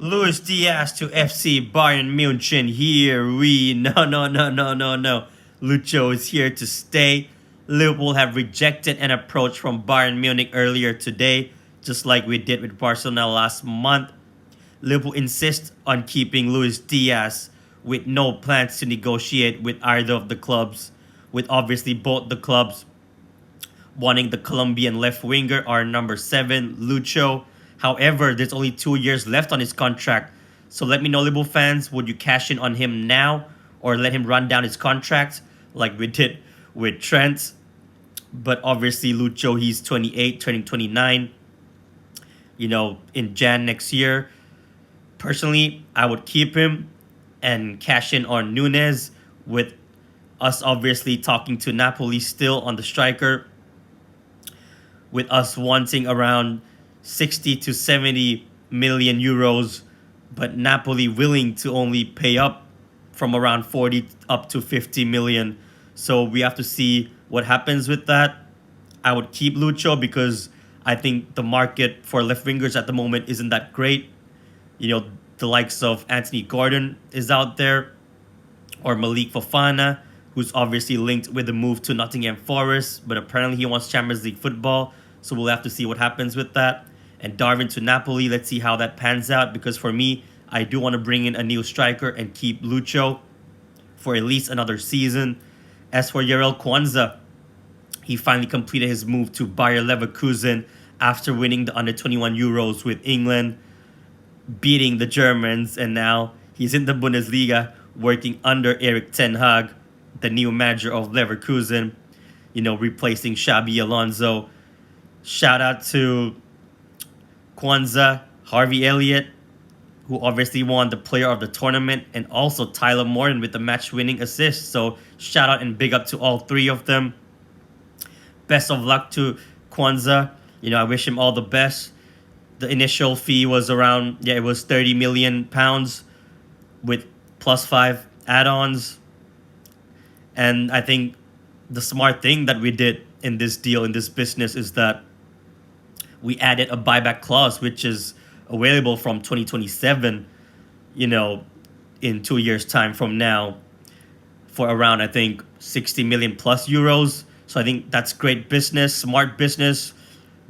Luis Diaz to FC Bayern München. Here we no. Lucho is here to stay. Liverpool have rejected an approach from Bayern Munich earlier today, just like we did with Barcelona last month. Liverpool insists on keeping Luis Diaz with no plans to negotiate with either of the clubs, with obviously both the clubs wanting the Colombian left winger, our number 7, Lucho. However, there's only 2 years left on his contract. So let me know, Liverpool fans, would you cash in on him now or let him run down his contract like we did with Trent? But obviously, Lucho, he's 28, turning 29, in Jan next year. Personally, I would keep him and cash in on Nunes, with us obviously talking to Napoli still on the striker, with us wanting around 60 to 70 million euros, but Napoli willing to only pay up from around 40 up to 50 million. So we have to see what happens with that. I would keep Lucho because I think the market for left wingers at the moment isn't that great. The likes of Anthony Gordon is out there, or Malik Fofana, who's obviously linked with the move to Nottingham Forest, but apparently he wants Champions League football, so we'll have to see what happens with that. And Darwin to Napoli, let's see how that pans out, because for me, I do want to bring in a new striker and keep Lucho for at least another season. As for Jarell Quansah, he finally completed his move to Bayer Leverkusen after winning the Under-21 Euros with England, beating the Germans, and now he's in the Bundesliga working under Erik ten Hag, the new manager of Leverkusen, replacing Xabi Alonso. Shout out to Quansah, Harvey Elliott, who obviously won the player of the tournament, and also Tyler Morton with the match-winning assist. So shout out and big up to all three of them. Best of luck to Quansah. I wish him all the best. The initial fee was around, it was £30 million with plus 5 add-ons. And I think the smart thing that we did in this deal, in this business, is that we added a buyback clause, which is available from 2027, in 2 years' time from now, for around, I think, 60 million plus euros. So I think that's great business, smart business.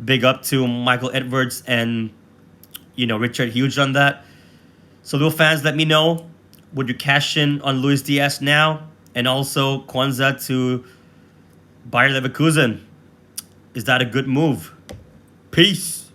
Big up to Michael Edwards and, Richard Hughes on that. So, little fans, let me know. Would you cash in on Luis Diaz now? And also Quansah to Bayer Leverkusen. Is that a good move? Peace.